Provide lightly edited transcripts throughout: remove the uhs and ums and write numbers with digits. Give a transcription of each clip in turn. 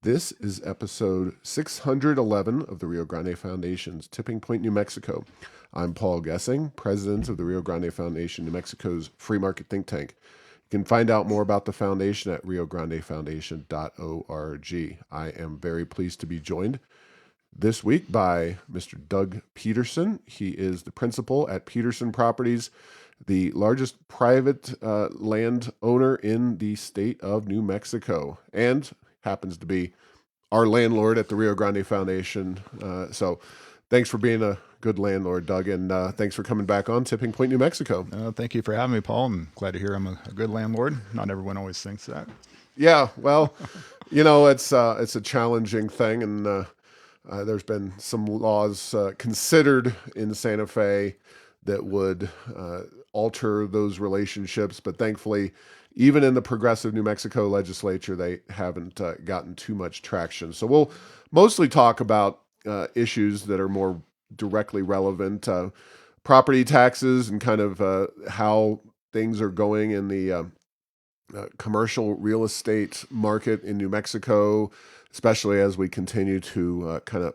This is episode 611 of the Rio Grande Foundation's Tipping Point, New Mexico. I'm Paul Gessing, president of the Rio Grande Foundation, New Mexico's free market think tank. You can find out more about the foundation at riograndefoundation.org. I am very pleased to be joined this week by Mr. Doug Peterson. He is the principal at Peterson Properties, the largest private land owner in the state of New Mexico, and happens to be our landlord at the Rio Grande Foundation. So thanks for being a good landlord, Doug, and thanks for coming back on Tipping Point, New Mexico. Thank you for having me, Paul. I'm glad to hear I'm a good landlord. Not everyone always thinks that. Yeah, well, it's a challenging thing, and there's been some laws considered in Santa Fe that would alter those relationships, but thankfully, even in the progressive New Mexico legislature, they haven't gotten too much traction. So we'll mostly talk about issues that are more directly relevant, property taxes and kind of how things are going in the commercial real estate market in New Mexico, especially as we continue to kind of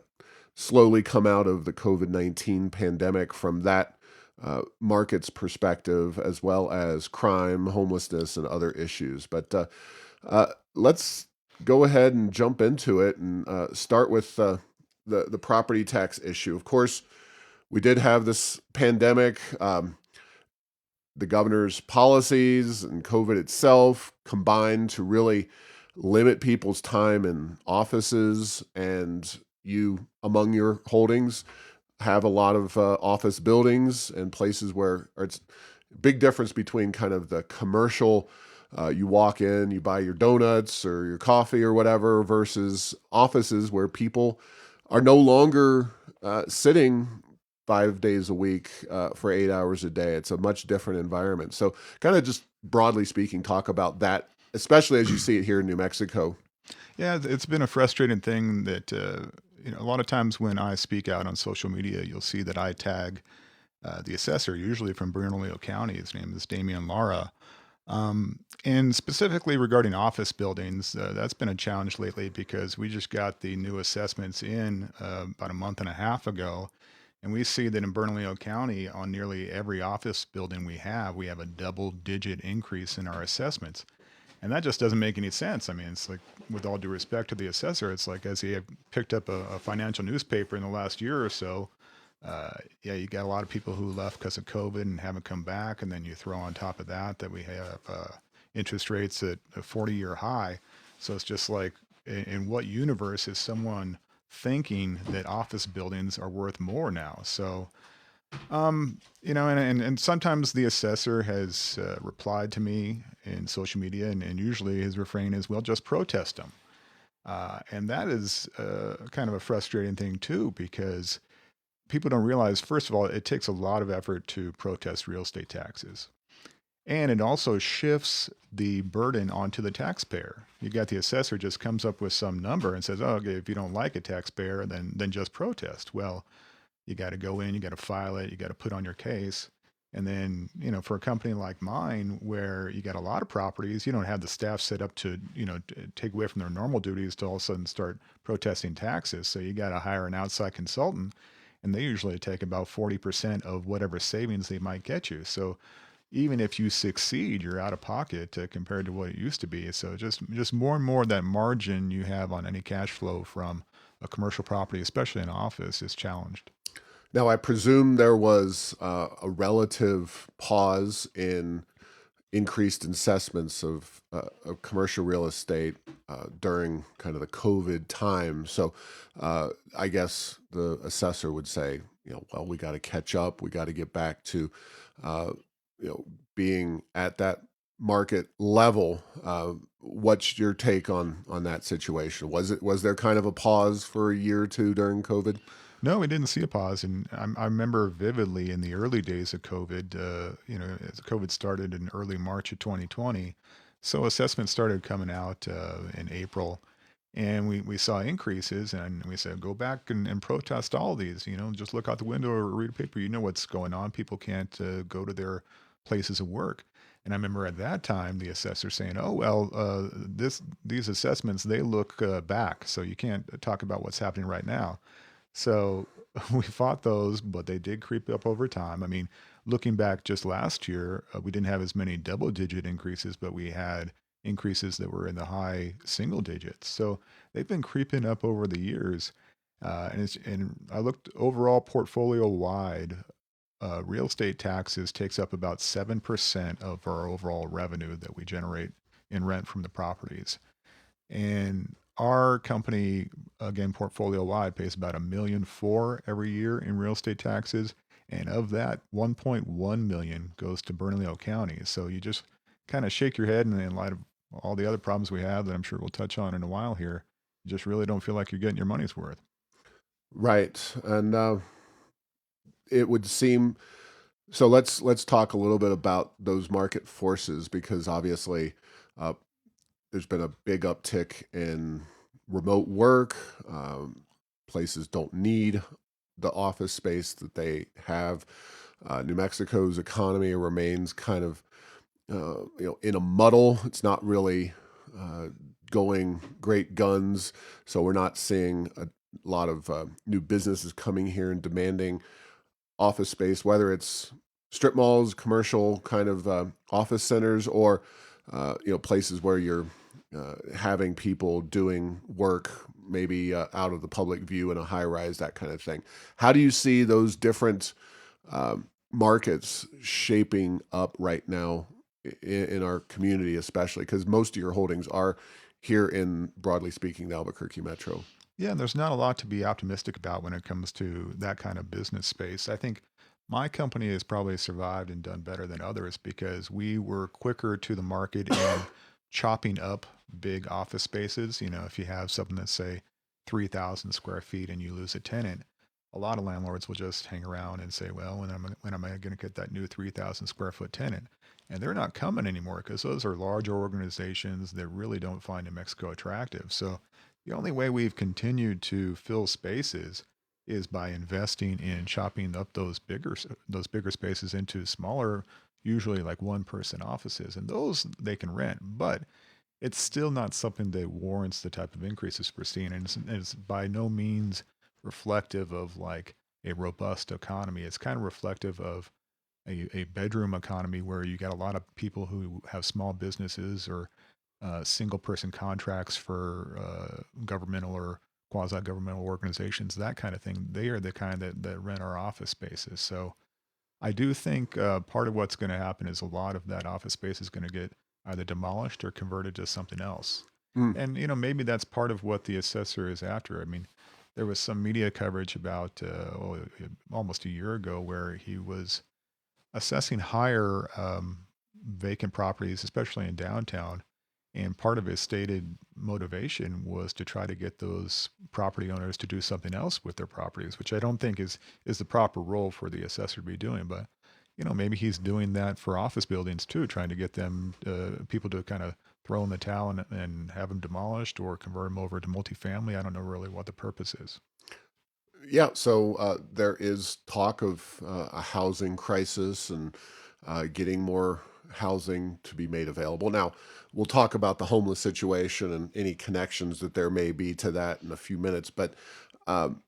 slowly come out of the COVID-19 pandemic from that market's perspective, as well as crime, homelessness, and other issues. But let's go ahead and jump into it and start with the property tax issue. Of course, we did have this pandemic, the governor's policies and COVID itself combined to really limit people's time in offices, and you, among your holdings, have a lot of office buildings and places where it's a big difference between kind of the commercial, you walk in, you buy your donuts or your coffee or whatever, versus offices where people are no longer sitting 5 days a week for 8 hours a day. It's a much different environment. So kind of just broadly speaking, talk about that, especially as you see it here in New Mexico. Yeah, it's been a frustrating thing that a lot of times when I speak out on social media, you'll see that I tag the assessor, usually from Bernalillo County. His name is Damian Lara. And specifically regarding office buildings, that's been a challenge lately because we just got the new assessments in about a month and a half ago. And we see that in Bernalillo County, on nearly every office building we have a double-digit increase in our assessments. And that just doesn't make any sense. I mean, it's like, with all due respect to the assessor, it's like, as he had picked up a financial newspaper in the last year or so, you got a lot of people who left because of COVID and haven't come back. And then you throw on top of that we have interest rates at a 40-year high. So it's just like, in what universe is someone thinking that office buildings are worth more now? So, and sometimes the assessor has replied to me in social media, and usually his refrain is, well, just protest them. And that is kind of a frustrating thing too, because people don't realize, first of all, it takes a lot of effort to protest real estate taxes. And it also shifts the burden onto the taxpayer. You got the assessor just comes up with some number and says, oh, okay, if you don't like a taxpayer, then just protest. Well, you got to go in, you got to file it, you got to put on your case. And then, for a company like mine, where you got a lot of properties, you don't have the staff set up to, take away from their normal duties to all of a sudden start protesting taxes. So you got to hire an outside consultant, and they usually take about 40% of whatever savings they might get you. So even if you succeed, you're out of pocket compared to what it used to be. So just more and more, that margin you have on any cash flow from a commercial property, especially an office, is challenged. Now, I presume there was a relative pause in increased assessments of commercial real estate during kind of the COVID time. So I guess the assessor would say, well, we got to catch up. We got to get back to, being at that market level. What's your take on that situation? Was there kind of a pause for a year or two during COVID? No, we didn't see a pause. And I remember vividly in the early days of COVID, as COVID started in early March of 2020. So assessments started coming out in April, and we saw increases, and we said, go back and protest all of these, just look out the window or read a paper. You know what's going on. People can't go to their places of work. And I remember at that time the assessor saying, "Oh well, these assessments they look back, so you can't talk about what's happening right now." So we fought those, but they did creep up over time. I mean, looking back just last year, we didn't have as many double-digit increases, but we had increases that were in the high single digits. So they've been creeping up over the years. And I looked overall portfolio wide. Real estate taxes takes up about 7% of our overall revenue that we generate in rent from the properties. And our company, again, portfolio wide, pays about $1.4 million every year in real estate taxes. And of that, 1.1 million goes to Bernalillo County. So you just kind of shake your head, and in light of all the other problems we have that I'm sure we'll touch on in a while here, you just really don't feel like you're getting your money's worth. Right. And it would seem so. Let's talk a little bit about those market forces because obviously uh, there's been a big uptick in remote work. Places don't need the office space that they have. New Mexico's economy remains kind of in a muddle. It's not really uh, going great guns, so we're not seeing a lot of new businesses coming here and demanding office space, whether it's strip malls, commercial kind of office centers, or places where you're having people doing work maybe out of the public view in a high rise, that kind of thing. How do you see those different markets shaping up right now in our community, especially because most of your holdings are here in, broadly speaking, the Albuquerque metro? Yeah, and there's not a lot to be optimistic about when it comes to that kind of business space. I think my company has probably survived and done better than others because we were quicker to the market in chopping up big office spaces. You know, if you have something that's, say, 3,000 square feet and you lose a tenant, a lot of landlords will just hang around and say, well, when am I going to get that new 3,000 square foot tenant? And they're not coming anymore because those are larger organizations that really don't find New Mexico attractive. So the only way we've continued to fill spaces is by investing in chopping up those bigger spaces into smaller, usually like one person offices, and those they can rent. But it's still not something that warrants the type of increases we're seeing, and it's by no means reflective of like a robust economy. It's kind of reflective of a bedroom economy where you got a lot of people who have small businesses or single person contracts for governmental or quasi governmental organizations, that kind of thing. They are the kind that rent our office spaces. So I do think part of what's going to happen is a lot of that office space is going to get either demolished or converted to something else. Mm. And, you know, maybe that's part of what the assessor is after. I mean, there was some media coverage about almost a year ago where he was assessing higher vacant properties, especially in downtown. And part of his stated motivation was to try to get those property owners to do something else with their properties, which I don't think is the proper role for the assessor to be doing. But you know, maybe he's doing that for office buildings too, trying to get them people to kind of throw in the towel and have them demolished or convert them over to multifamily. I don't know really what the purpose is. Yeah, so there is talk of a housing crisis and getting more housing to be made available. Now, we'll talk about the homeless situation and any connections that there may be to that in a few minutes, but um,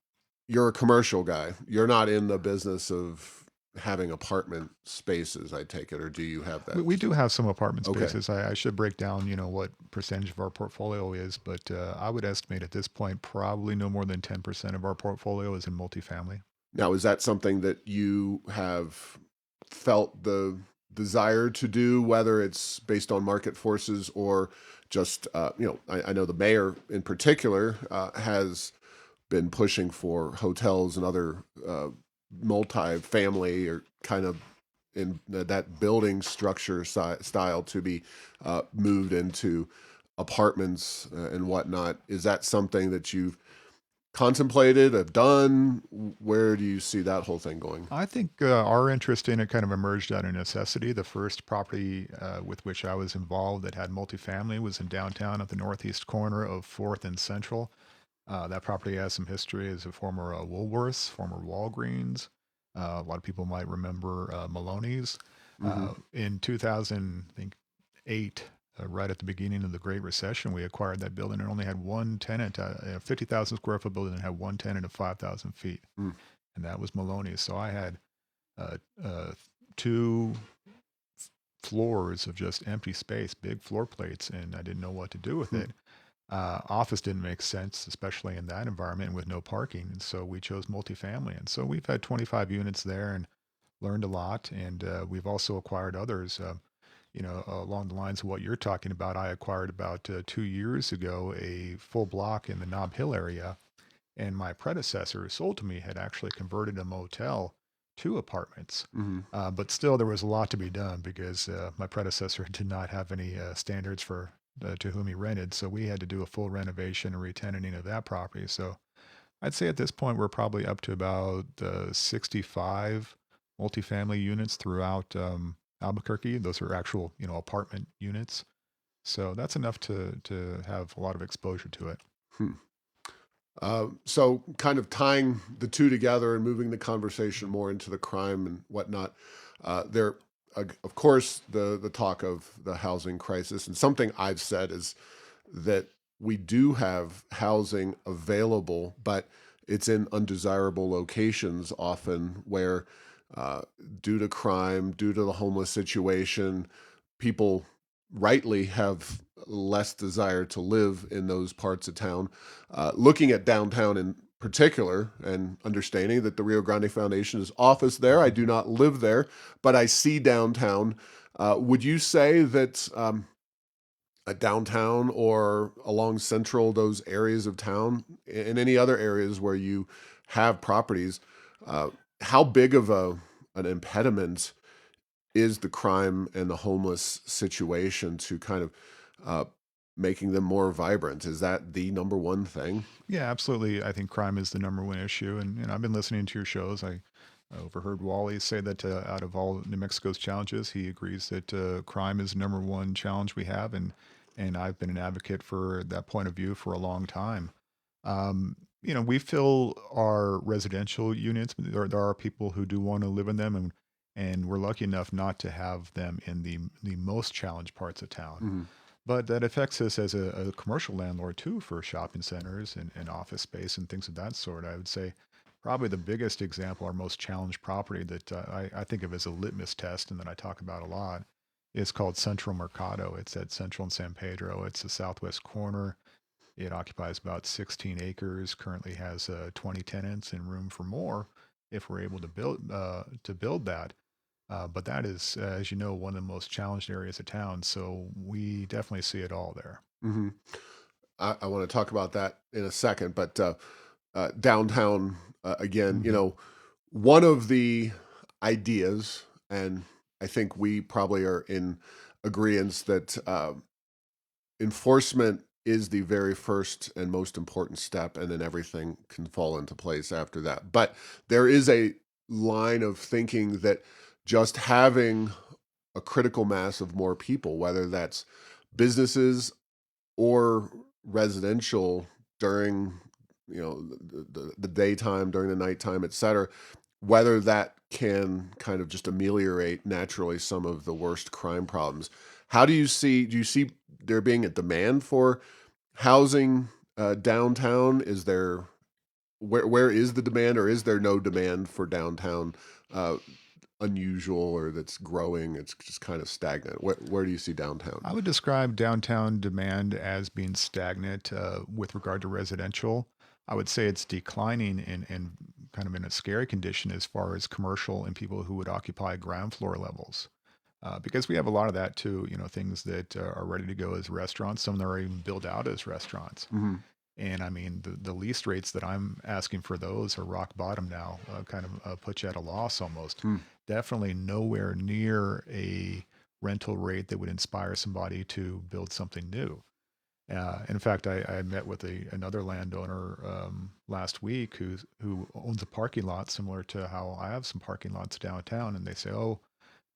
you're a commercial guy. You're not in the business of having apartment spaces, I take it, or do you have that? We do have some apartment Okay. spaces. I should break down, you know, what percentage of our portfolio is, but I would estimate at this point probably no more than 10% of our portfolio is in multifamily. Now, is that something that you have felt the desire to do, whether it's based on market forces or just, I know the mayor in particular has been pushing for hotels and other multi-family or kind of in that building structure style to be moved into apartments and whatnot. Is that something that you've contemplated, have done? Where do you see that whole thing going? I think our interest in it kind of emerged out of necessity. The first property with which I was involved that had multifamily was in downtown at the northeast corner of 4th and Central. That property has some history as a former Woolworths, former Walgreens. A lot of people might remember Maloney's. Hmm. In 2000, I think 8, right at the beginning of the Great Recession, we acquired that building and only had one tenant, a 50,000 square foot building that had one tenant of 5,000 feet, Mm. and that was Maloney. So I had uh, uh, two floors of just empty space, big floor plates, and I didn't know what to do with Hmm. it. Office didn't make sense, especially in that environment with no parking. And so we chose multifamily. And so we've had 25 units there and learned a lot. And we've also acquired others. Along the lines of what you're talking about, I acquired about 2 years ago a full block in the Nob Hill area. And my predecessor who sold to me had actually converted a motel to apartments. Hmm. But still, there was a lot to be done because my predecessor did not have any standards for to whom he rented. So we had to do a full renovation and retenanting of that property. So I'd say at this point, we're probably up to about 65 multifamily units throughout Albuquerque. Those are actual, apartment units. So that's enough to have a lot of exposure to it. Hmm. So, kind of tying the two together and moving the conversation more into the crime and whatnot. There, of course, the talk of the housing crisis, and something I've said is that we do have housing available, but it's in undesirable locations often where, uh, due to crime, due to the homeless situation, people rightly have less desire to live in those parts of town. Looking at downtown in particular and understanding that the Rio Grande Foundation is office there, I do not live there, but I see downtown. Would you say that downtown or along central, those areas of town, and any other areas where you have properties, uh, how big of an impediment is the crime and the homeless situation to kind of uh, making them more vibrant? Is that the number one thing? Yeah, absolutely. I think crime is the number one issue, and I've been listening to your shows. I overheard Wally say that out of all New Mexico's challenges, he agrees that crime is the number one challenge we have, and I've been an advocate for that point of view for a long time. We fill our residential units. But there are people who do want to live in them, and we're lucky enough not to have them in the most challenged parts of town. Hmm. But that affects us as a commercial landlord too for shopping centers and office space and things of that sort. I would say probably the biggest example, our most challenged property that I think of as a litmus test and that I talk about a lot is called Central Mercado. It's at Central and San Pedro. It's the southwest corner. It occupies about 16 acres, currently has 20 tenants and room for more if we're able to build that. But that is, as you know, one of the most challenged areas of town. So we definitely see it all there. Hmm. I want to talk about that in a second, but downtown again, Hmm. one of the ideas, and I think we probably are in agreement that enforcement is the very first and most important step, and then everything can fall into place after that. But there is a line of thinking that just having a critical mass of more people, whether that's businesses or residential during the daytime, during the nighttime, et cetera, whether that can kind of just ameliorate naturally some of the worst crime problems. Do you see there being a demand for housing downtown? Is there where is the demand, or is there no demand for downtown uh, unusual, or that's growing? It's just kind of stagnant. Where do you see downtown? I would describe downtown demand as being stagnant with regard to residential. I would say it's declining in kind of in a scary condition as far as commercial and people who would occupy ground floor levels. Because we have a lot of that too, things that are ready to go as restaurants. Some that are even built out as restaurants. Hmm. And I mean, the lease rates that I'm asking for those are rock bottom now, kind of put you at a loss almost. Hmm. Definitely nowhere near a rental rate that would inspire somebody to build something new. In fact, I met with another landowner last week who owns a parking lot similar to how I have some parking lots downtown, and they say, "Oh,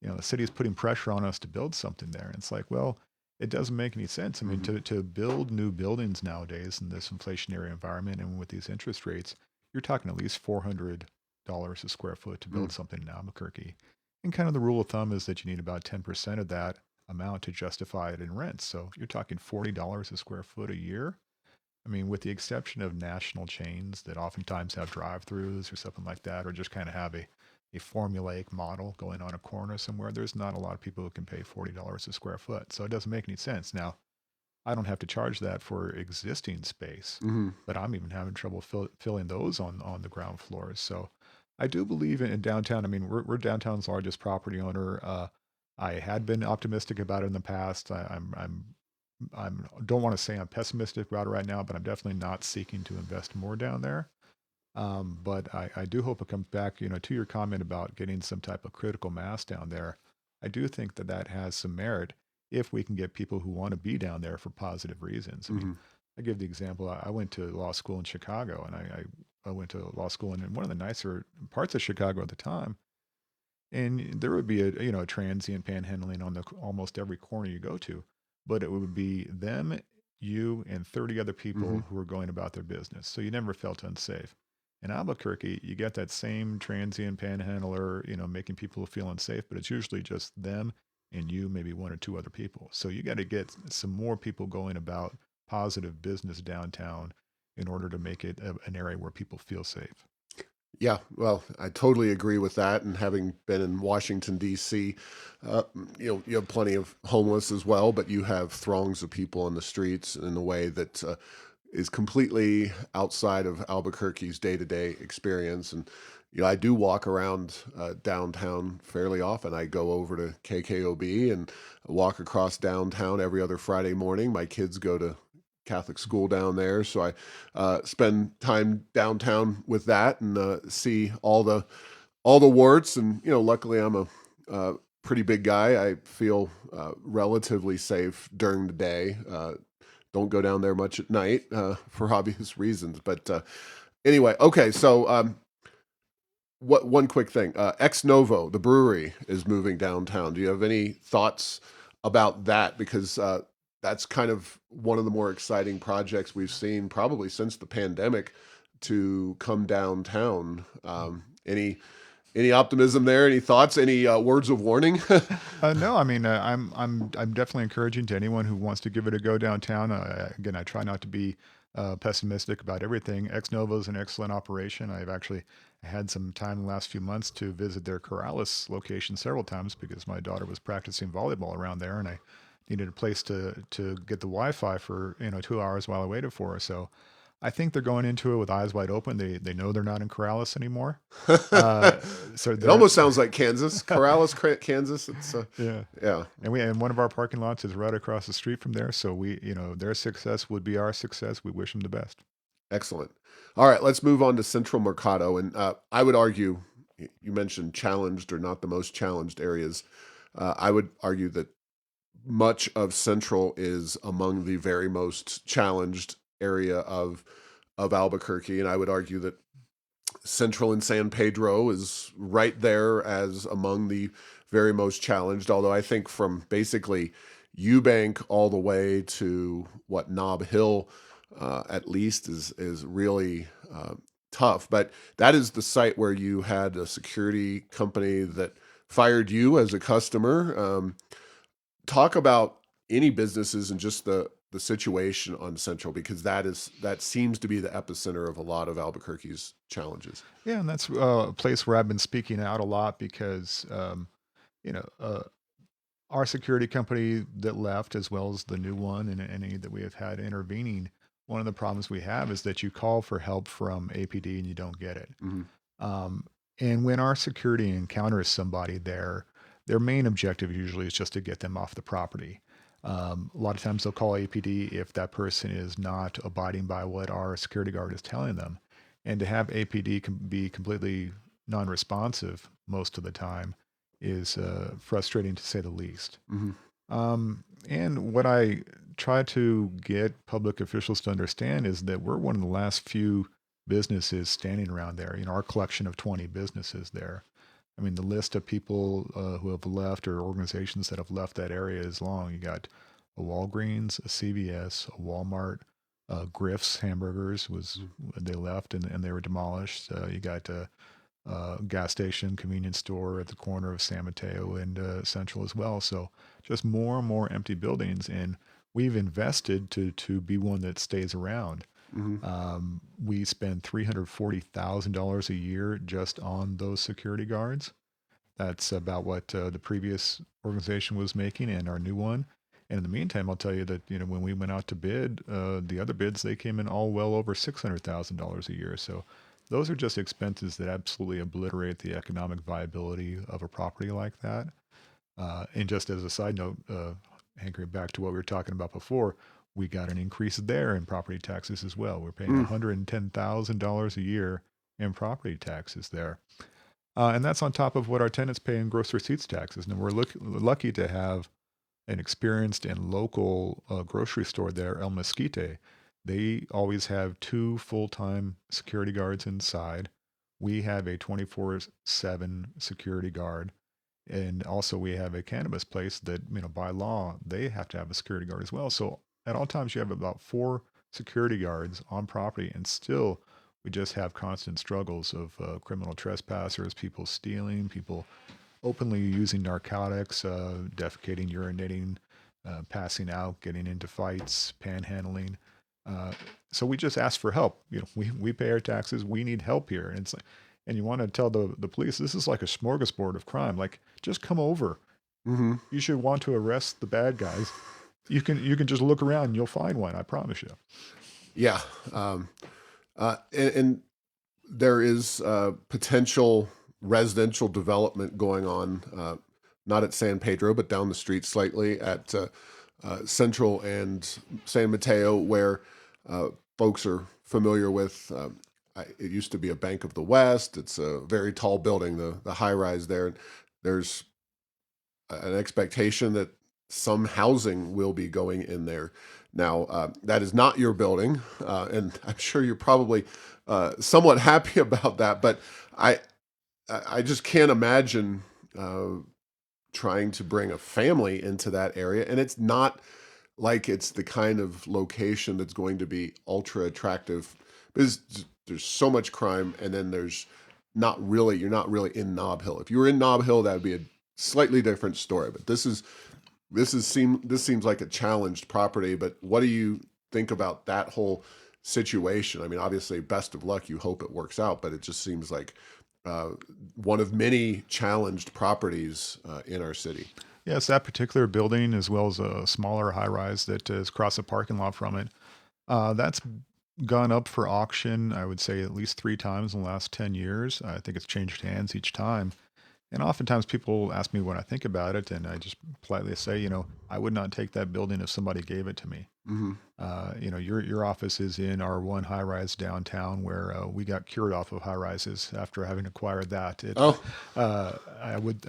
the city is putting pressure on us to build something there." And it's like, well, it doesn't make any sense. I mean, Hmm. to build new buildings nowadays in this inflationary environment and with these interest rates, you're talking at least $400 a square foot to Hmm. build something in Albuquerque. And kind of the rule of thumb is that you need about 10% of that amount to justify it in rent. So you're talking $40 a square foot a year. I mean, with the exception of national chains that oftentimes have drive-throughs or something like that, or just kind of have a formulaic model going on a corner somewhere, there's not a lot of people who can pay $40 a square foot. So it doesn't make any sense. Now, I don't have to charge that for existing space, Hmm. but I'm even having trouble filling those on the ground floors. So I do believe in downtown. I mean, we're downtown's largest property owner. I had been optimistic about it in the past. I'm don't want to say I'm pessimistic about it right now, but I'm definitely not seeking to invest more down there. But I do hope it comes back, to your comment about getting some type of critical mass down there. I do think that that has some merit if we can get people who want to be down there for positive reasons. I mean, Hmm. I give the example. I went to law school in Chicago, and I went to law school in one of the nicer parts of Chicago at the time. And there would be a transient panhandling on the almost every corner you go to, but it would be them, you, and 30 other Hmm. people who were going about their business. So you never felt unsafe. In Albuquerque, you get that same transient panhandler, making people feel unsafe, but it's usually just them and you, maybe one or two other people. So you got to get some more people going about positive business downtown in order to make it an area where people feel safe. Yeah, well, I totally agree with that. And having been in Washington D.C., uh, you have plenty of homeless as well, but you have throngs of people on the streets in a way that is completely outside of Albuquerque's day-to-day experience. And I do walk around downtown fairly often. I go over to KKOB and walk across downtown every other Friday morning. My kids go to Catholic school down there, so I spend time downtown with that and see all the warts. And luckily I'm a pretty big guy. I feel relatively safe during the day. Don't go down there much at night for obvious reasons. But anyway, okay. So what one quick thing? Ex Novo, the brewery, is moving downtown. Do you have any thoughts about that? Because that's kind of one of the more exciting projects we've seen probably since the pandemic to come downtown. Any optimism there? Any thoughts? Any words of warning? No, I mean, I'm definitely encouraging to anyone who wants to give it a go downtown. Again, I try not to be pessimistic about everything. Ex Novo is an excellent operation. I've actually had some time in the last few months to visit their Corrales location several times because my daughter was practicing volleyball around there, and I needed a place to get the Wi-Fi for 2 hours while I waited for her. So I think they're going into it with eyes wide open. They know they're not in Corrales anymore. Uh, so It they're almost sounds like Kansas, Corrales, Kansas. It's yeah. yeah, And one of our parking lots is right across the street from there. So their success would be our success. We wish them the best. excellent. All right, let's move on to Central Mercado, and I would argue you mentioned challenged or not the most challenged areas. I would argue that much of Central is among the very most challenged area of Albuquerque, and I would argue that Central and San Pedro is right there as among the very most challenged. Although I think from basically Eubank all the way to what Nob Hill, at least is really tough. But that is the site where you had a security company that fired you as a customer. Talk about any businesses and just the situation on Central, because that seems to be the epicenter of a lot of Albuquerque's challenges. Yeah, and that's a place where I've been speaking out a lot because, you know, uh, our security company that left, as well as the new one and any that we have had intervening, one of the problems we have is that you call for help from APD and you don't get it. Hmm. Um, and when our security encounters somebody there, their main objective usually is just to get them off the property. A lot of times they'll call APD if that person is not abiding by what our security guard is telling them. And to have APD be completely non responsive most of the time is frustrating to say the least. Hmm. And what I try to get public officials to understand is that we're one of the last few businesses standing around there. Our collection of 20 businesses there. I mean, the list of people who have left or organizations that have left that area is long. You got a Walgreens, a CVS, a Walmart, Griff's Hamburgers was they left and they were demolished. You got gas station, convenience store at the corner of San Mateo and Central as well. So just more and more empty buildings, and we've invested to be one that stays around. Hmm. We spend $340,000 a year just on those security guards. That's about what the previous organization was making and our new one. And in the meantime, I'll tell you that when we went out to bid, the other bids they came in all well over $600,000 a year. So those are just expenses that absolutely obliterate the economic viability of a property like that. And just as a side note, anchoring back to what we were talking about before, we got an increase there in property taxes as well. We're paying Mm. $110,000 a year in property taxes there. And that's on top of what our tenants pay in gross receipts taxes. And we're lucky to have an experienced and local grocery store there, El Mesquite. They always have two full-time security guards inside. We have a 24/7 security guard. And also we have a cannabis place that, by law, they have to have a security guard as well. So at all times you have about four security guards on property, and still we just have constant struggles of criminal trespassers, people stealing, people openly using narcotics, defecating, urinating, passing out, getting into fights, panhandling. Uh, so we just ask for help. We pay our taxes. We need help here. And it's like, and you want to tell the police this is like a smorgasbord of crime. Like, just come over. Hmm. You should want to arrest the bad guys. You can just look around and you'll find one. I promise you. Yeah. And there is potential residential development going on, not at San Pedro, but down the street slightly at Central and San Mateo, where folks are familiar with. It used to be a Bank of the West. It's a very tall building, the high rise there. There's an expectation that some housing will be going in there. Now, that is not your building, and I'm sure you're probably somewhat happy about that. But I, I just can't imagine trying to bring a family into that area, and it's not like it's the kind of location that's going to be ultra attractive because there's so much crime, and then you're not really in Nob Hill. If you were in Nob Hill, that would be a slightly different story. But this seems like a challenged property. But what do you think about that whole situation? I mean, obviously, best of luck. You hope it works out, but it just seems like uh, one of many challenged properties in our city. Yes, that particular building, as well as a smaller high rise that is across the parking lot from it, that's gone up for auction, I would say, at least three times in the last 10 years. I think it's changed hands each time. And oftentimes people ask me what I think about it, and I just politely say, I would not take that building if somebody gave it to me. Hmm. Your office is in our one high rise downtown, where we got cured off of high rises after having acquired that. Oh, I would,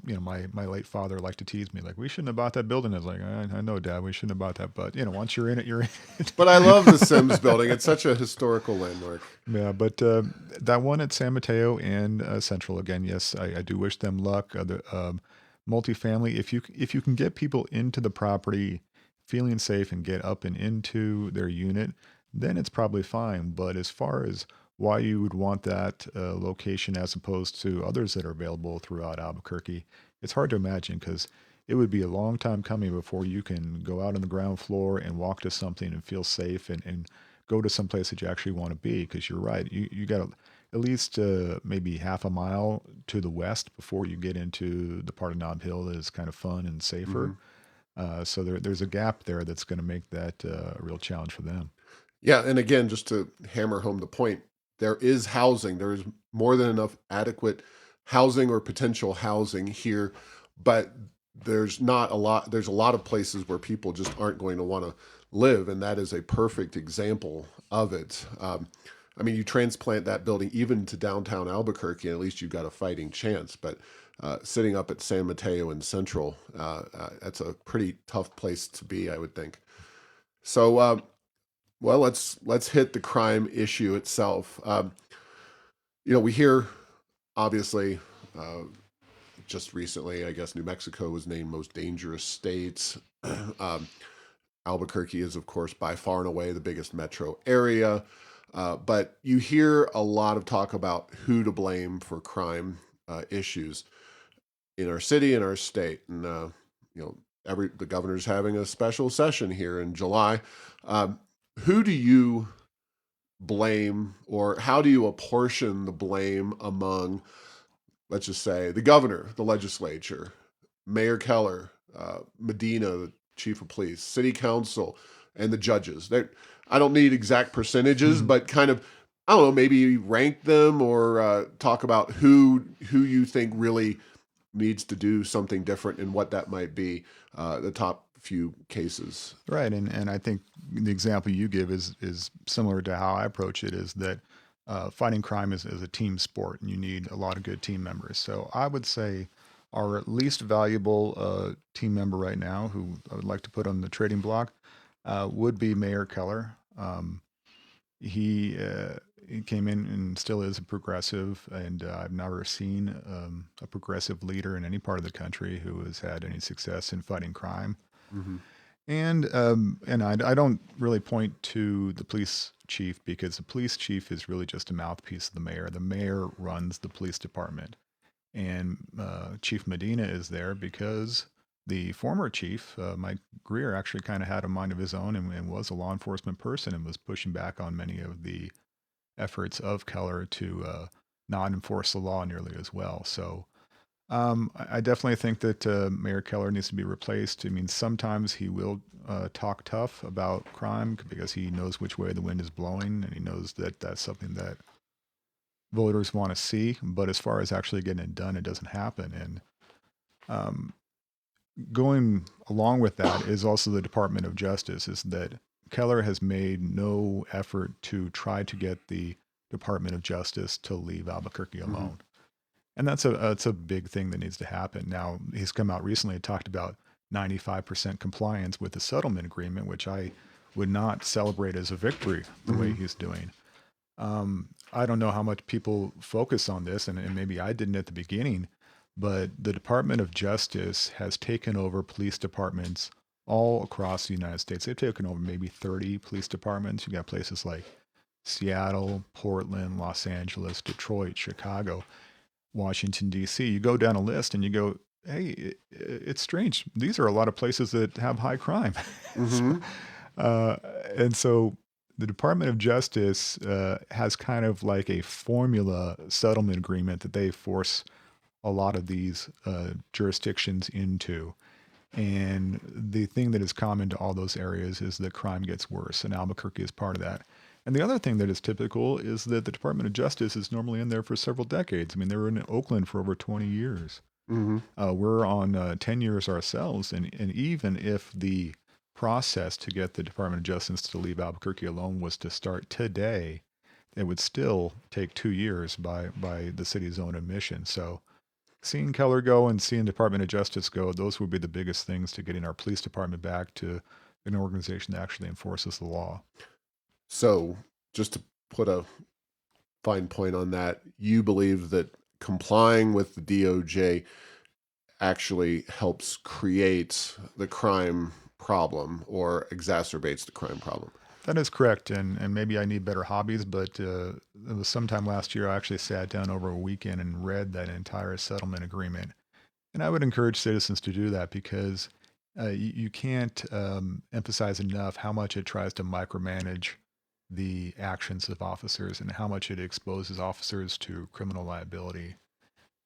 my late father liked to tease me like, we shouldn't have bought that building. I was like, I know, Dad, we shouldn't have bought that, but once you're in it, you're in it. but I love the Sims building. It's such a historical landmark. Yeah, but that one at San Mateo and Central again, yes, I do wish them luck. The multifamily, if you can get people into the property feeling safe and get up and into their unit, then it's probably fine. But as far as why you would want that location as opposed to others that are available throughout Albuquerque, it's hard to imagine because it would be a long time coming before you can go out on the ground floor and walk to something and feel safe and go to some place that you actually want to be. Because you're right, you got at least maybe half a mile to the west before you get into the part of Nob Hill that is kind of fun and safer. Hmm. So there's a gap there that's going to make that a real challenge for them. Yeah, and again, just to hammer home the point, there is housing. There is more than enough adequate housing or potential housing here, but there's not a lot. There's a lot of places where people just aren't going to want to live, and that is a perfect example of it. I mean, you transplant that building even to downtown Albuquerque, and at least you've got a fighting chance. But sitting up at San Mateo and Central, that's a pretty tough place to be, I would think. So, well, let's hit the crime issue itself. We hear obviously uh, just recently, I guess New Mexico was named most dangerous states. um, Albuquerque is, of course, by far and away the biggest metro area. But you hear a lot of talk about who to blame for crime issues in our city and our state. And you know, the governor's having a special session here in July. Um, who do you blame, or how do you apportion the blame among, let's just say, the governor, the legislature, Mayor Keller, Medina, the chief of police, city council, and the judges? I don't need exact percentages, Mhm. but kind of, I don't know, maybe rank them, or talk about who you think really needs to do something different and what that might be. The top few cases. Right, and I think the example you give is similar to how I approach it. Is that fighting crime is a team sport, and you need a lot of good team members. So I would say our least valuable team member right now, who I would like to put on the trading block, would be Mayor Keller. He he came in and still is a progressive, and I've never seen a progressive leader in any part of the country who has had any success in fighting crime. Mm-hmm. And I don't really point to the police chief, because the police chief is really just a mouthpiece of the mayor. The mayor runs the police department, and Chief Medina is there because the former chief, Mike Greer, actually kind of had a mind of his own, and was a law enforcement person, and was pushing back on many of the efforts of Keller to not enforce the law nearly as well. So I definitely think that Mayor Keller needs to be replaced. I mean, sometimes he will talk tough about crime because he knows which way the wind is blowing, and he knows that that's something that voters want to see. But as far as actually getting it done, it doesn't happen. And um, going along with that is also the Department of Justice. Is that Keller has made no effort to try to get the Department of Justice to leave Albuquerque Mm-hmm. alone. And that's a big thing that needs to happen. Now, he's come out recently and talked about 95% compliance with the settlement agreement, which I would not celebrate as a victory the way Mm-hmm. he's doing. I don't know how much people focus on this, and maybe I didn't at the beginning, but the Department of Justice has taken over police departments all across the United States. They've taken over maybe 30 police departments. You got places like Seattle, Portland, Los Angeles, Detroit, Chicago, Washington, D.C. You go down a list and you go, hey, it's strange. These are a lot of places that have high crime. so, Mm-hmm. uh, and so the Department of Justice has kind of like a formula settlement agreement that they force a lot of these jurisdictions into. And the thing that is common to all those areas is that crime gets worse, and Albuquerque is part of that. And the other thing that is typical is that the Department of Justice is normally in there for several decades. I mean, they were in Oakland for over 20 years. Mm-hmm. We're on 10 years ourselves. And even if the process to get the Department of Justice to leave Albuquerque alone was to start today, it would still take 2 years by the city's own admission. So seeing Keller go and seeing Department of Justice go, those would be the biggest things to getting our police department back to an organization that actually enforces the law. So, just to put a fine point on that, you believe that complying with the DOJ actually helps create the crime problem or exacerbates the crime problem. That is correct, and maybe I need better hobbies, but it was sometime last year I actually sat down over a weekend and read that entire settlement agreement. And I would encourage citizens to do that because you can't emphasize enough how much it tries to micromanage the actions of officers, and how much it exposes officers to criminal liability,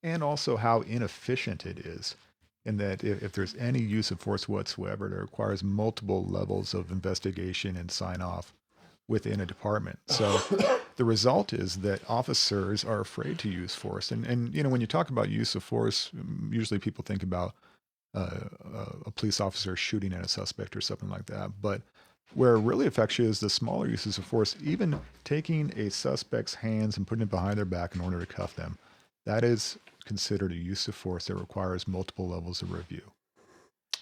and also how inefficient it is. In that, if there's any use of force whatsoever, it requires multiple levels of investigation and sign off within a department. So the result is that officers are afraid to use force. And when you talk about use of force, usually people think about a police officer shooting at a suspect or something like that. But where it really affects you is the smaller uses of force, even taking a suspect's hands and putting it behind their back in order to cuff them. That is considered a use of force that requires multiple levels of review.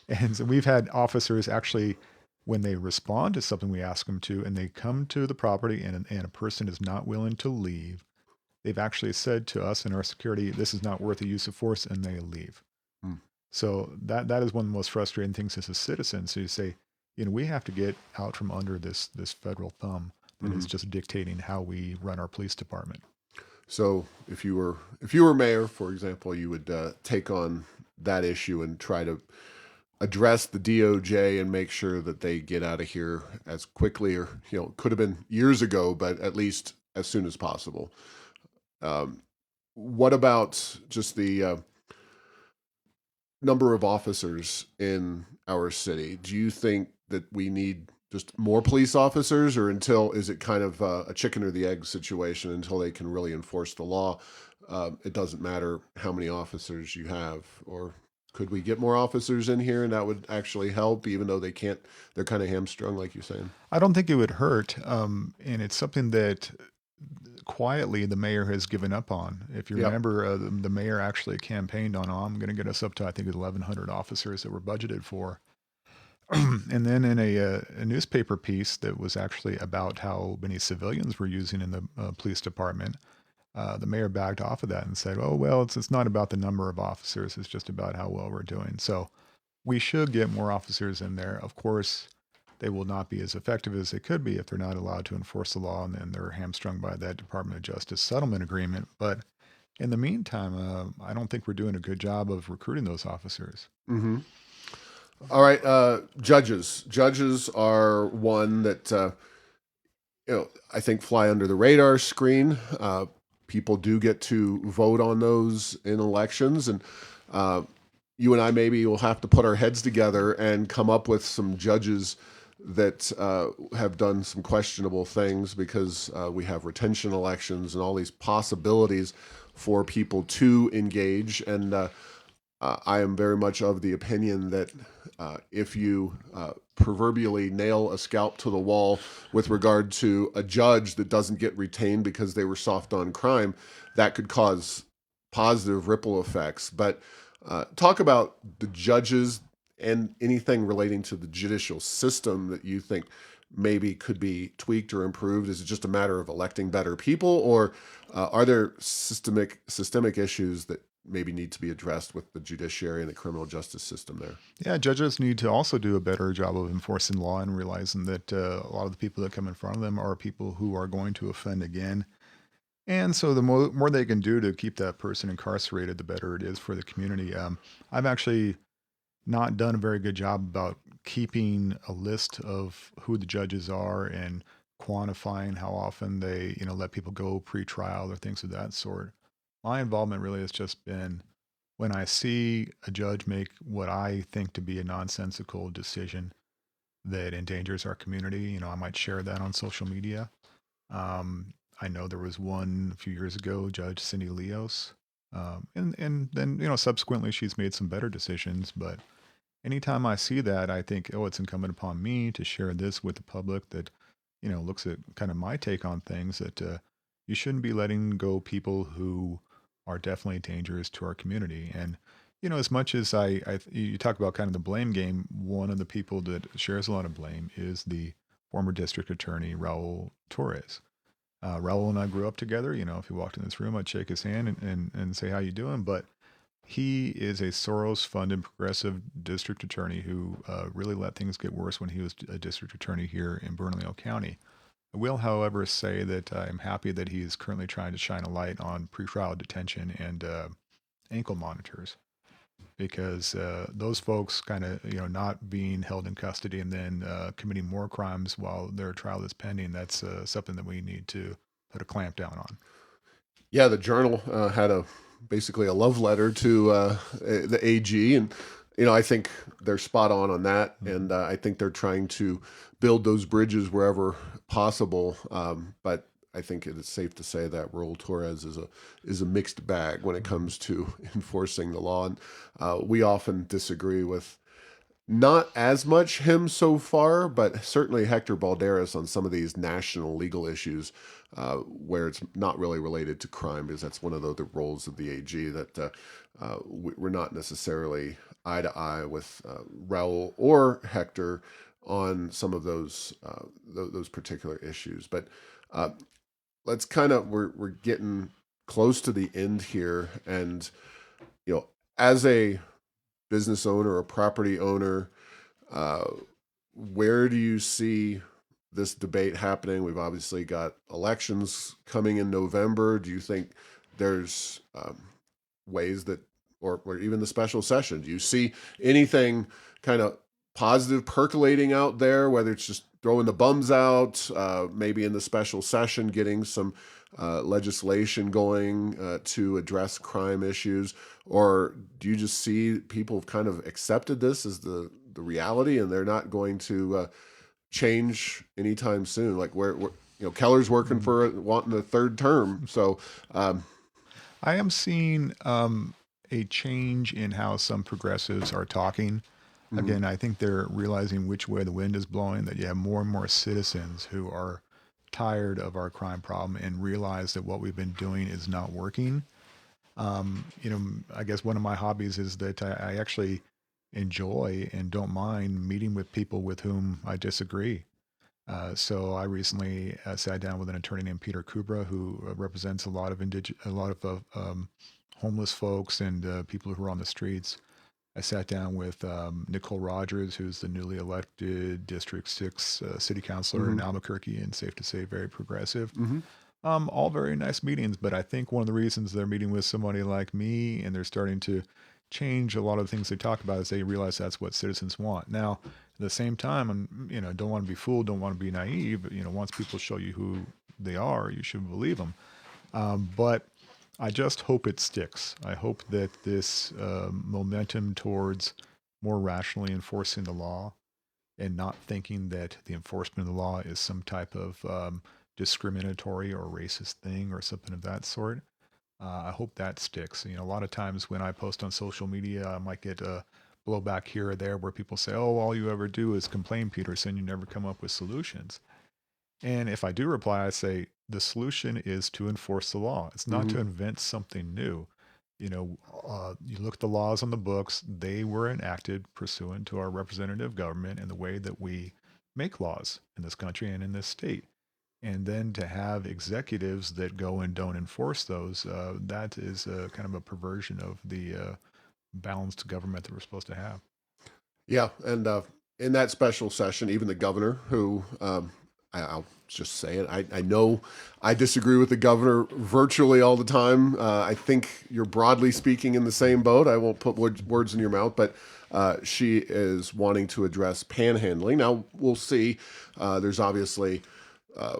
And so we've had officers actually, when they respond to something we ask them to, and they come to the property and a person is not willing to leave, they've actually said to us and our security, this is not worth the use of force, and they leave. Mm. So that is one of the most frustrating things as a citizen. So you say, we have to get out from under this federal thumb that is just dictating how we run our police department. So if you were mayor, for example, you would take on that issue and try to address the DOJ and make sure that they get out of here as quickly, or could have been years ago, but at least as soon as possible. What about just the number of officers in our city? Do you think that we need just more police officers, or is it kind of a chicken or the egg situation until they can really enforce the law? It doesn't matter how many officers you have, or could we get more officers in here and that would actually help, even though they can't? They're kind of hamstrung, like you're saying. I don't think it would hurt, and it's something that quietly the mayor has given up on. If you Yep. remember, the mayor actually campaigned on, "Oh, I'm going to get us up to, I think, 1,100 officers that were budgeted for." And then in a newspaper piece that was actually about how many civilians were using in the police department, the mayor backed off of that and said, "Oh, well, it's not about the number of officers. It's just about how well we're doing." So we should get more officers in there. Of course, they will not be as effective as they could be if they're not allowed to enforce the law and then they're hamstrung by that Department of Justice settlement agreement. But in the meantime, I don't think we're doing a good job of recruiting those officers. Mm-hmm. All right. Judges. Judges are one that I think fly under the radar screen. People do get to vote on those in elections, and you and I maybe will have to put our heads together and come up with some judges that have done some questionable things, because we have retention elections and all these possibilities for people to engage. And I am very much of the opinion that if you proverbially nail a scalp to the wall with regard to a judge that doesn't get retained because they were soft on crime, that could cause positive ripple effects. But talk about the judges and anything relating to the judicial system that you think maybe could be tweaked or improved. Is it just a matter of electing better people, or are there systemic issues that maybe need to be addressed with the judiciary and the criminal justice system there? Yeah, judges need to also do a better job of enforcing law and realizing that a lot of the people that come in front of them are people who are going to offend again. And so the more they can do to keep that person incarcerated, the better it is for the community. I've actually not done a very good job about keeping a list of who the judges are and quantifying how often they, let people go pre-trial or things of that sort. My involvement really has just been when I see a judge make what I think to be a nonsensical decision that endangers our community. I might share that on social media. I know there was one a few years ago, Judge Cindy Leos, and then subsequently she's made some better decisions. But anytime I see that, I think, oh, it's incumbent upon me to share this with the public that looks at kind of my take on things, that you shouldn't be letting go people who are definitely dangerous to our community. And as much as you talk about kind of the blame game, one of the people that shares a lot of blame is the former district attorney Raul Torres. Raul and I grew up together. If he walked in this room, I'd shake his hand and say, "How you doing?" But he is a Soros-funded progressive district attorney who really let things get worse when he was a district attorney here in Bernalillo County. I will, however, say that I'm happy that he is currently trying to shine a light on pretrial detention and ankle monitors, because those folks kind of, not being held in custody and then committing more crimes while their trial is pending, that's something that we need to put a clamp down on. Yeah, the Journal had basically a love letter to the AG, and I think they're spot on that, and I think they're trying to build those bridges wherever possible. But I think it is safe to say that Raul Torres is a mixed bag when it comes to enforcing the law, and we often disagree with not as much him so far, but certainly Hector Balderas on some of these national legal issues where it's not really related to crime, because that's one of the roles of the AG that we're not necessarily eye to eye with Raul or Hector on some of those particular issues. But let's we're getting close to the end here, and as a business owner or property owner, where do you see this debate happening? We've obviously got elections coming in November. Do you think there's ways that, or even the special session, do you see anything kind of positive percolating out there, whether it's just throwing the bums out, maybe in the special session, getting some legislation going to address crime issues? Or do you just see people have kind of accepted this as the reality and they're not going to change anytime soon? Like Keller's working Mm. for wanting a third term. So, um, I am seeing a change in how some progressives are talking. mhm, Again, I think they're realizing which way the wind is blowing, that you have more and more citizens who are tired of our crime problem and realize that what we've been doing is not working. I guess one of my hobbies is that I actually enjoy and don't mind meeting with people with whom I disagree. So I recently sat down with an attorney named Peter Kubra, who represents a lot of homeless folks and people who are on the streets. I sat down with Nicole Rogers, who's the newly elected District 6 city councilor in mhm, Albuquerque, and safe to say, very progressive. mhm. All very nice meetings, but I think one of the reasons they're meeting with somebody like me and they're starting to change a lot of the things they talk about is they realize that's what citizens want. Now, at the same time, and don't want to be fooled, don't want to be naive. But, once people show you who they are, you should believe them. But I just hope it sticks. I hope that this momentum towards more rationally enforcing the law and not thinking that the enforcement of the law is some type of discriminatory or racist thing or something of that sort. I hope that sticks. A lot of times when I post on social media, I might get a blowback here or there where people say, "Oh, all you ever do is complain, Peterson. You never come up with solutions." And if I do reply, I say the solution is to enforce the law. It's not to Mhm. invent something new. You look at the laws on the books, they were enacted pursuant to our representative government and the way that we make laws in this country and in this state. And then to have executives that go and don't enforce those, that is kind of a perversion of the balanced government that we're supposed to have. Yeah, and in that special session, even the governor, who I'll just say it, I know I disagree with the governor virtually all the time. I think you're broadly speaking in the same boat. I won't put words in your mouth, but she is wanting to address panhandling. Now we'll see. There's obviously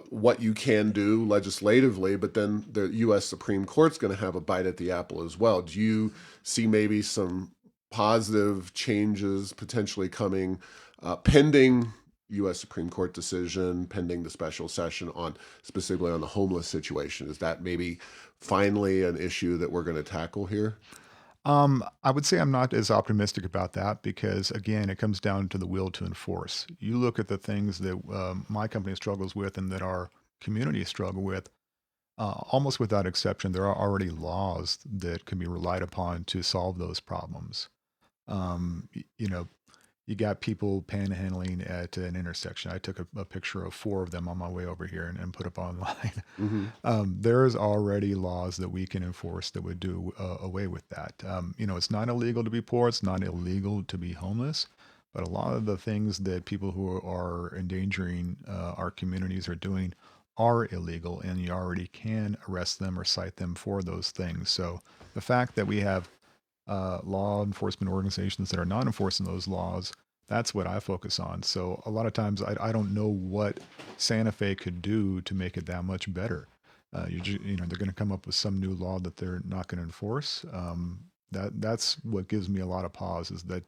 what you can do legislatively, but then the U.S. Supreme Court's going to have a bite at the apple as well. Do you see maybe some positive changes potentially coming pending U.S. Supreme Court decision, pending the special session on specifically on the homeless situation? Is that maybe finally an issue that we're going to tackle here? I would say I'm not as optimistic about that because, again, it comes down to the will to enforce. You look at the things that my company struggles with and that our community struggle with, almost without exception, there are already laws that can be relied upon to solve those problems. Um, y- you know, you got people panhandling at an intersection. I took a picture of four of them on my way over here and put up online. Hmm. There's already laws that we can enforce that would do away with that. It's not illegal to be poor. It's not illegal to be homeless. But a lot of the things that people who are endangering our communities are doing are illegal, and you already can arrest them or cite them for those things. So the fact that we have law enforcement organizations that are not enforcing those laws, that's what I focus on. So a lot of times I don't know what Santa Fe could do to make it that much better. They're going to come up with some new law that they're not going to enforce. That's what gives me a lot of pause is that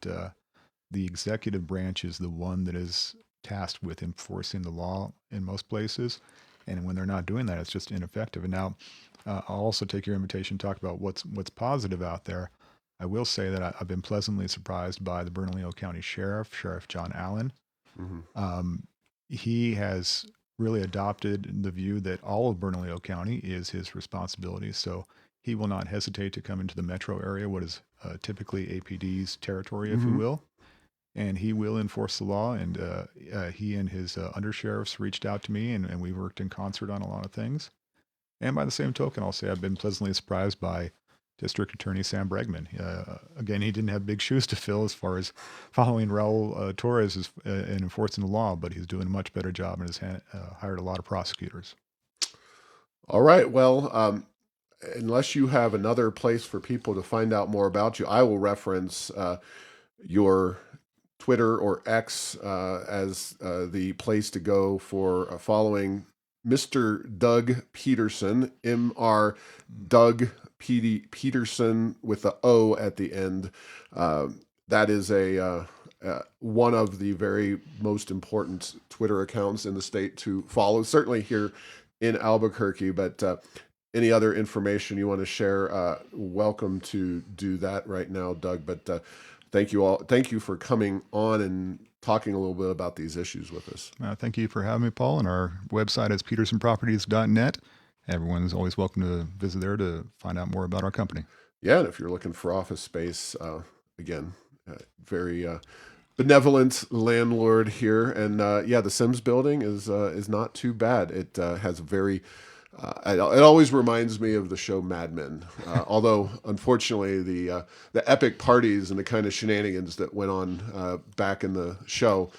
the executive branch is the one that is tasked with enforcing the law in most places. And when they're not doing that, it's just ineffective. And now I'll also take your invitation to talk about what's positive out there. I will say that I've been pleasantly surprised by the Bernalillo County Sheriff, Sheriff John Allen. Hmm. Um, he has really adopted the view that all of Bernalillo County is his responsibility. So he will not hesitate to come into the metro area, what is typically APD's territory, if you Hmm. will, and he will enforce the law. And he and his undersheriffs reached out to me, and we worked in concert on a lot of things. And by the same token, I'll say I've been pleasantly surprised by District Attorney Sam Bregman. Again, he didn't have big shoes to fill as far as following Raul Torres and enforcing the law, but he's doing a much better job and has hired a lot of prosecutors. All right. Well, unless you have another place for people to find out more about you, I will reference your Twitter or X as the place to go for following Mr. Doug Peterson, Mr. Doug Peterson with the O at the end. That is one of the very most important Twitter accounts in the state to follow, certainly here in Albuquerque. But any other information you want to share, welcome to do that right now, Doug. But thank you all. Thank you for coming on and talking a little bit about these issues with us. Thank you for having me, Paul. And our website is petersonproperties.net. Everyone's always welcome to visit there to find out more about our company. Yeah, and if you're looking for office space, again, very benevolent landlord here. And yeah, the Sims building is not too bad. It has a very it always reminds me of the show Mad Men, although unfortunately the epic parties and the kind of shenanigans that went on back in the show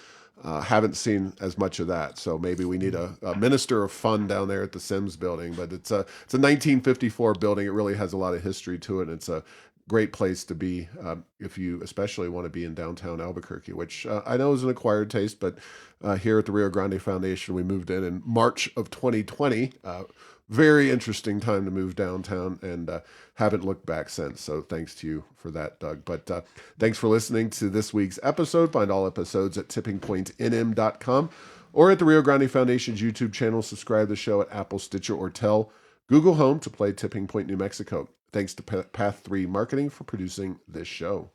haven't seen as much of that. So maybe we need a minister of fun down there at the Sims building. But it's a 1954 building. It really has a lot of history to it. And it's a great place to be if you especially want to be in downtown Albuquerque, which I know is an acquired taste, but here at the Rio Grande Foundation, we moved in March of 2020. Very interesting time to move downtown, and haven't looked back since. So thanks to you for that, Doug. But thanks for listening to this week's episode. Find all episodes at tippingpointnm.com or at the Rio Grande Foundation's YouTube channel. Subscribe to the show at Apple, Stitcher, or tell Google Home to play Tipping Point New Mexico. Thanks to Path 3 Marketing for producing this show.